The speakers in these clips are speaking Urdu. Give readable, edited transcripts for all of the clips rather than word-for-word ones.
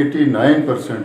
89%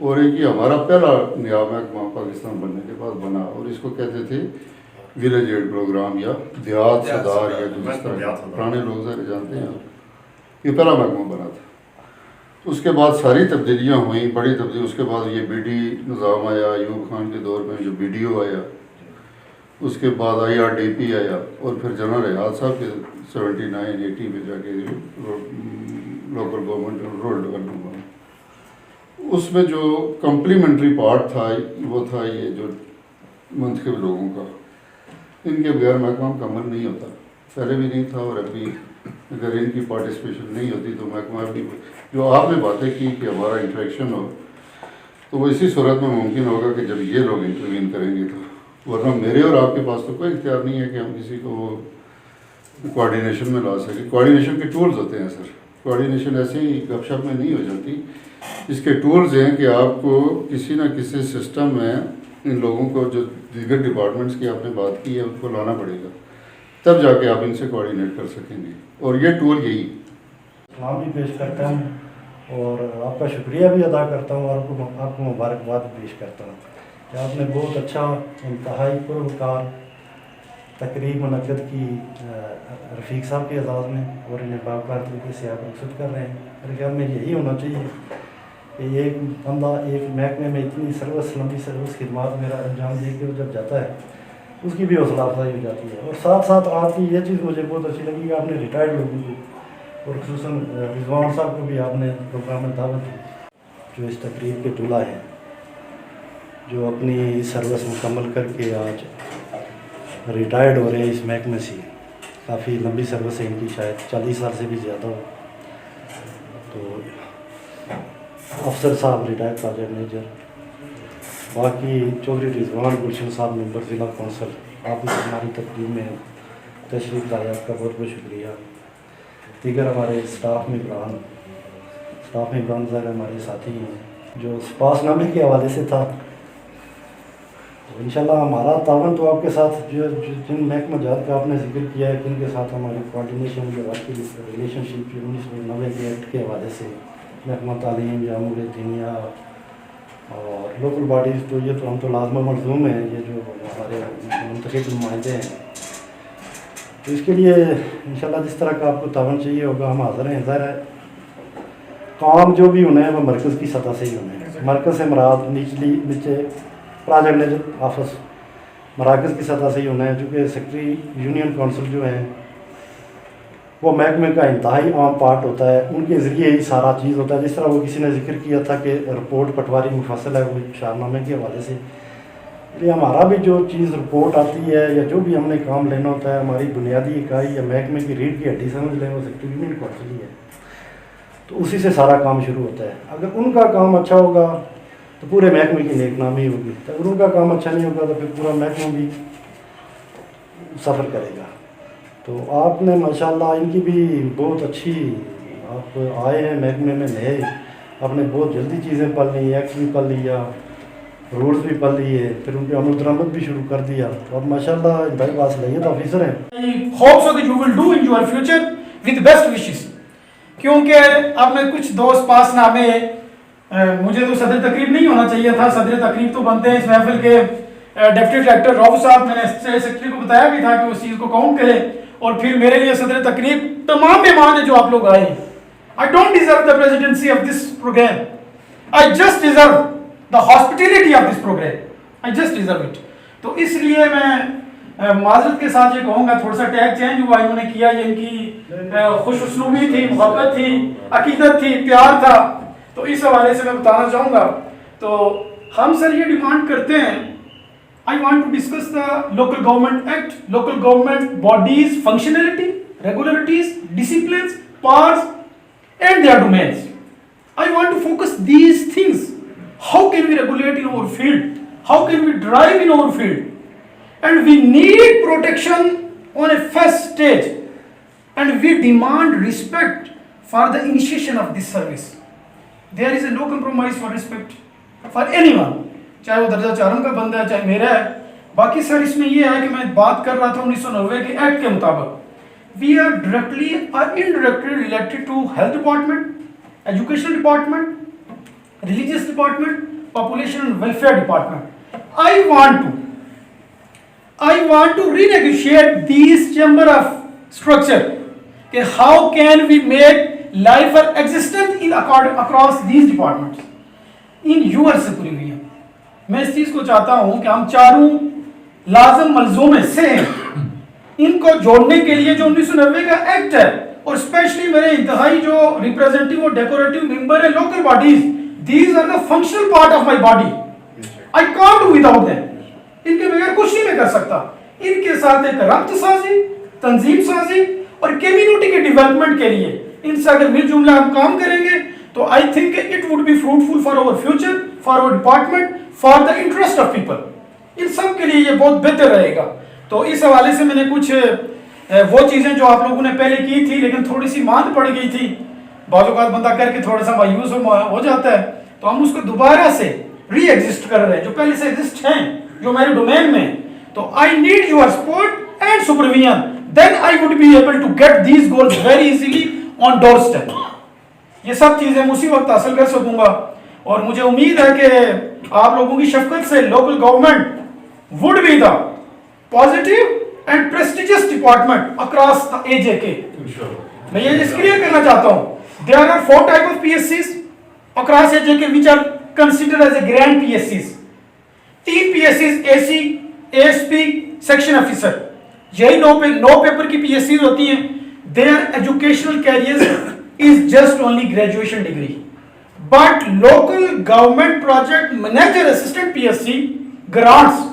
اور ایک یہ ہمارا پہلا نیا محکمہ پاکستان بننے کے بعد بنا، اور اس کو کہتے تھے ولیج ایڈ پروگرام یا دیہات صدار، یا جو اس طرح پرانے لوگ ذرا جانتے ہیں، یہ پہلا محکمہ بنا تھا۔ اس کے بعد ساری تبدیلیاں ہوئیں، بڑی تبدیلی۔ اس کے بعد یہ بی ڈی نظام آیا، ایوب خان کے دور میں جو بی ڈی او آیا، اس کے بعد آئی آر ڈی پی آیا، اور پھر جنرل ریاض صاحب کے 79-80 میں جا کے لوکل گورنمنٹ رول ڈیولپمنٹ بنا۔ اس میں جو کمپلیمنٹری پارٹ تھا وہ تھا یہ جو منتخب لوگوں کا، ان کے بغیر محکمہ مکمل نہیں ہوتا، پہلے بھی نہیں تھا اور اب بھی اگر ان کی پارٹیسپیشن نہیں ہوتی تو محکمہ بھی، جو آپ نے باتیں کی کہ ہمارا انٹریکشن ہو، تو وہ اسی صورت میں ممکن ہوگا کہ جب یہ لوگ انٹروین کریں گے، تو ورنہ میرے اور آپ کے پاس تو کوئی اختیار نہیں ہے کہ ہم کسی کو کوآرڈینیشن میں لا سکیں۔ کوآرڈینیشن کے ٹولز ہوتے ہیں سر، کوآرڈینیشن ایسے ہی گپ شپ میں نہیں ہو جاتی، اس کے ٹولز ہیں کہ آپ کو کسی نہ کسی سسٹم میں ان لوگوں کو، جو دیگر ڈپارٹمنٹس کی آپ نے بات کی ہے، ان کو لانا پڑے گا، تب جا کے آپ ان سے کوآرڈینیٹ کر سکیں گے، اور یہ ٹول یہی۔ سلام بھی پیش کرتا ہوں اور آپ کا شکریہ بھی ادا کرتا ہوں، اور آپ کو مبارکباد پیش کرتا ہوں کہ آپ نے بہت اچھا انتہائی پروکار تقریب منعقد کی رفیق صاحب کے اعزاز میں، اور انہیں باوقار طریقے سے آپ رخصت کر رہے ہیں۔ میرے خیال میں یہی ہونا چاہیے کہ ایک بندہ ایک محکمے میں اتنی لمبی سروس خدمات میرا انجام دے کے جب جاتا ہے، اس کی بھی حوصلہ افزائی ہو جاتی ہے۔ اور ساتھ ساتھ آپ کی یہ چیز مجھے بہت اچھی لگی کہ آپ نے ریٹائرڈ لوگوں کو، اور خصوصاً رضوان صاحب کو بھی آپ نے پروگرام میں دعوت دی، جو اس تقریب کے دولہا ہیں، جو اپنی سروس مکمل کر کے آج ریٹائرڈ ہو رہے ہیں اس محکمے سے۔ کافی لمبی سروس ہے ان کی، شاید 40 سال سے بھی زیادہ ہو۔ تو افسر صاحب ریٹائرڈ پروجیکٹ مینیجر، باقی چودھری رضوان گلشن صاحب ممبر ضلع کونسل، آپ اس ہماری تقریب میں تشریف لائے، آپ کا بہت بہت شکریہ۔ دیگر ہمارے اسٹاف ممبران ذرا ہمارے ساتھی ہیں، جو پاس نامے کے حوالے سے تھا، تو انشاءاللہ ہمارا تعاون تو آپ کے ساتھ، جو جن محکمہ جات کا آپ نے ذکر کیا ہے، جن کے ساتھ ہماری کوآرڈینیشن جو آپ کی ریلیشن شپ 1990 کے ایکٹ کے حوالے سے، محکمہ تعلیم یا امور دینیا اور لوکل باڈیز، تو یہ تو ہم تو لازم و ملزوم ہیں، یہ جو ہمارے منتخب نمائندے ہیں، تو اس کے لیے انشاءاللہ جس طرح کا آپ کو تعاون چاہیے ہوگا ہم حاضر ہیں۔ ظاہر ہے کام جو بھی ہونا ہے وہ مرکز کی سطح سے ہی ہونا ہے، مرکز سے مراد نیچے پروجیکٹ مینیجر آفس مراکز کی سطح سے ہی ہونا ہے، چونکہ سیکرٹری یونین کونسل جو ہیں وہ محکمے کا انتہائی عام پارٹ ہوتا ہے، ان کے ذریعے ہی سارا چیز ہوتا ہے۔ جس طرح وہ کسی نے ذکر کیا تھا کہ رپورٹ پٹواری مفصل ہے، وہ شاہنامے کے حوالے سے، یہ ہمارا بھی جو چیز رپورٹ آتی ہے یا جو بھی ہم نے کام لینا ہوتا ہے، ہماری بنیادی اکائی یا محکمے کی ریڑھ کی ہڈی سمجھ لیں، وہ سیکرٹری یونین کونسل ہی ہے، تو اسی سے سارا کام شروع ہوتا ہے۔ اگر ان کا کام اچھا ہوگا تو پورے محکمے کی نیک نامی ہوگی، اگر ان کا کام اچھا نہیں ہوگا تو پھر پورا محکمہ بھی سفر کرے گا۔ تو آپ نے ماشاءاللہ ان کی بھی بہت اچھی، آپ آئے ہیں محکمے میں نئے، آپ نے بہت جلدی چیزیں پڑھ لی، ایکٹ بھی پڑھ لیا، رولز بھی پڑھ لیے، پھر ان پہ عمل درآمد بھی شروع کر دیا، تو اب ماشاءاللہ انتہائی باصلاحیت آفیسر ہیں۔ I hope so that you will do in your future with best wishes. کیونکہ اب میں کچھ دوست پاس نامے، مجھے تو صدر تقریب نہیں ہونا چاہیے تھا، صدر تقریب تو بنتے ہیں اس محفل کے ڈپٹی ڈائریکٹر رؤف صاحب، میں نے سیکرٹری کو بتایا بھی تھا کہ اس چیز کو کاؤنٹ کرے، اور پھر میرے لیے صدر تقریب تمام مہمان ہیں جو آپ لوگ آئے ہیں۔ I don't deserve the presidency of this program. I just deserve the hospitality of this program. I just deserve it. تو اس لیے میں معذرت کے ساتھ یہ کہوں گا، تھوڑا سا ٹیگ چینج ہوا انہوں نے کیا، یہ ان کی خوش اسلوبی تھی، محبت تھی، عقیدت تھی، پیار تھا، تو اس حوالے سے میں بتانا چاہوں گا۔ تو ہم سر یہ ڈیمانڈ کرتے ہیں، I want to discuss the Local Government Act, local government bodies, functionality, regularities, disciplines, powers and their domains. I want to focus these things. How can we regulate in our field? How can we drive in our field? And we need protection on a first stage, and we demand respect for the initiation of this service. There is a no compromise for respect for anyone, چاہے وہ درجہ چارم کا بندہ ہے چاہے میرا ہے۔ باقی سر اس میں یہ ہے کہ میں بات کر رہا تھا 1990 کے ایکٹ کے مطابق، we are directly or indirectly related to health department, education department, religious department, population and welfare department. I want to renegotiate these chamber of structure. Okay, how can we make life or existence in across these departments in your supervision? میں اس چیز کو چاہتا ہوں کہ ہم چاروں لازم ملزوم حصے ہیں، ان کو جوڑنے کے لیے جو 1990 کا ایکٹ ہے، اور اسپیشلی میرے انتہائی جو ریپریزنٹیو اور ڈیکوریٹو ممبر ہیں local bodies, these are the functional part of my body, I can't do without them, ان کے بغیر کچھ نہیں میں کر سکتا. ان کے ساتھ ایک ربط سازی، تنظیم سازی اور کمیونٹی کے ڈیولپمنٹ کے لیے ان سے اگر مل جملہ ہم کام کریں گے تو I think it would be fruitful for our future, for our department, for the interest of people. ان سب کے لیے یہ بہت بہتر رہے گا. تو اس حوالے سے میں نے کچھ وہ چیزیں جو آپ لوگوں نے پہلے کی تھی لیکن تھوڑی سی ماند پڑ گئی تھی، بعض اوقات بندہ کر کے تھوڑا سا مایوس ہو جاتا ہے، تو ہم اس کو دوبارہ سے ری ایگزسٹ کر رہے ہیں جو پہلے سے ایگزسٹ ہیں، جو میرے ڈومین میں. تو I need your support and supervision, then I would be able to get these goals very easily on doorstep. یہ سب چیزیں اسی وقت حاصل کر سکوں گا، اور مجھے امید ہے کہ آپ لوگوں کی شفقت سے local government would be the positive and prestigious department across the AJK. میں یہ کلیئر کرنا چاہتا ہوں. There are 4 types of PSCs across AJK which are considered as a grand PSCs. 3 PSCs AC, ASP, section officer. یہی 9 پیپر کی PSCs ہوتی ہیں. Their educational careers is just only graduation degree. But local government project manager assistant PSC grants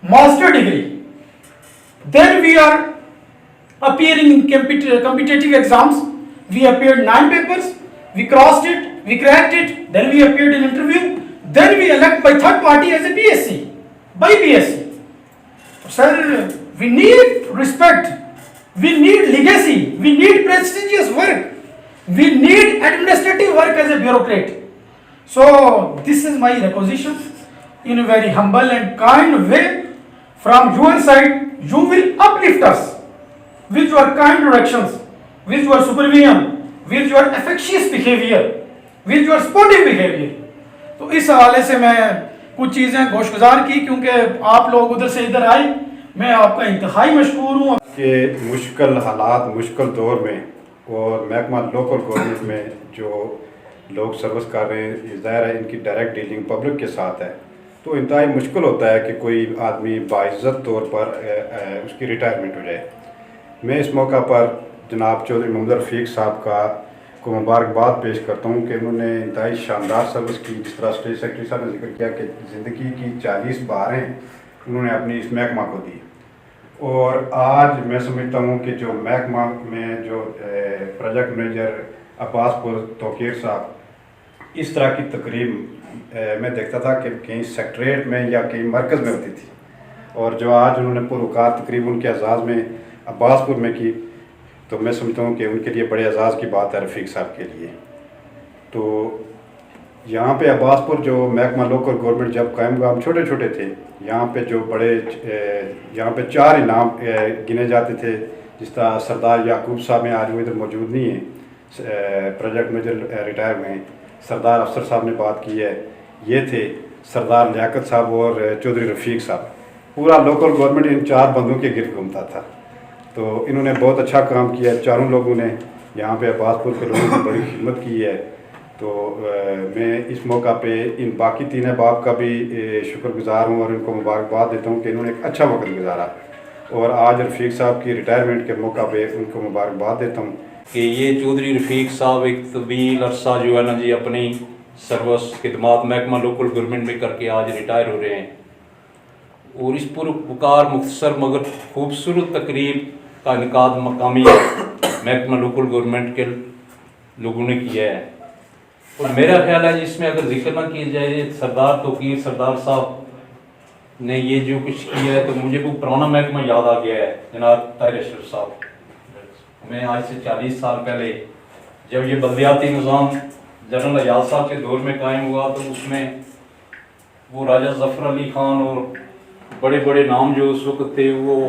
master degree. Then we are appearing in competitive exams. We appeared 9 papers, we crossed it, we cracked it, then we appeared in interview, then we elect by third party as a PSC, by PSC. Sir, we need respect, we need legacy, we need prestigious work, we need administrative work as a bureaucrat. So this is my requisition in a very humble and kind way. From your side, you will uplift us with your kind directions, with your supervision, with your affectious behavior, with your sportive behavior. تو اس حوالے سے میں کچھ چیزیں گوش گزار کی کیونکہ آپ لوگ ادھر سے ادھر آئے. میں آپ کا انتہائی مشکور ہوں کہ مشکل حالات، مشکل دور میں اور محکمہ لوکل گورنمنٹ میں جو لوگ سروس کر رہے ہیں، ظاہر ہے ان کی ڈائریکٹ ڈیلنگ پبلک کے ساتھ ہے، تو انتہائی مشکل ہوتا ہے کہ کوئی آدمی باعزت طور پر اس کی ریٹائرمنٹ ہو جائے. میں اس موقع پر جناب چودھری محمد رفیق صاحب کو مبارکباد پیش کرتا ہوں کہ انہوں نے انتہائی شاندار سروس کی. جس طرح اسٹیٹ سیکرٹری صاحب نے ذکر کیا کہ زندگی کی 40 باریں انہوں نے اپنی اس محکمہ کو دی، اور آج میں سمجھتا ہوں کہ جو محکمہ میں جو پروجیکٹ مینیجر عباس پور توقیر صاحب، اس طرح کی تقریب میں دیکھتا تھا کہ کہیں سیکٹریٹ میں یا کہیں مرکز میں ہوتی تھی، اور جو آج انہوں نے پروکار تقریب ان کے اعزاز میں عباس پور میں کی، تو میں سمجھتا ہوں کہ ان کے لیے بڑے اعزاز کی بات ہے رفیق صاحب کے لیے. تو یہاں پہ عباس پور جو محکمہ لوکل گورنمنٹ جب قائم ہوا، ہم چھوٹے چھوٹے تھے، یہاں پہ جو بڑے یہاں پہ 4 انعام گنے جاتے تھے، جس طرح سردار یعقوب صاحب ہیں، آج وہ ادھر موجود نہیں ہیں، پروجیکٹ مینیجر ریٹائر ہوئے ہیں. سردار افسر صاحب نے بات کی ہے، یہ تھے سردار لیاقت صاحب اور چودھری رفیق صاحب. پورا لوکل گورنمنٹ ان 4 بندوں کے گرد گھومتا تھا. تو انہوں نے بہت اچھا کام کیا ہے. چاروں لوگوں نے یہاں پہ عباس پور کے لوگوں کی بڑی خدمت کی ہے. تو میں اس موقع پہ ان باقی 3 احباب کا بھی شکر گزار ہوں اور ان کو مبارکباد دیتا ہوں کہ انہوں نے ایک اچھا وقت گزارا، اور آج رفیق صاحب کی ریٹائرمنٹ کے موقع پہ ان کو مبارکباد دیتا ہوں کہ یہ چودھری رفیق صاحب ایک طویل عرصہ جو ہے نا جی اپنی سروس خدمات محکمہ لوکل گورنمنٹ میں کر کے آج ریٹائر ہو رہے ہیں، اور اس پروکار مختصر مگر خوبصورت تقریب کا انعقاد مقامی محکمہ لوکل گورنمنٹ کے لوگوں نے کیا ہے. اور میرا خیال ہے جس میں اگر ذکر نہ کیا جائے سردار توقیر سردار صاحب نے یہ جو کچھ کیا ہے، تو مجھے وہ پرانا محکمہ یاد آ گیا ہے جناب طاہر اشرف صاحب. میں آج سے 40 سال پہلے جب یہ بلدیاتی نظام جنرل ایاز صاحب کے دور میں قائم ہوا، تو اس میں وہ راجہ ظفر علی خان اور بڑے بڑے نام جو اس وقت تھے وہ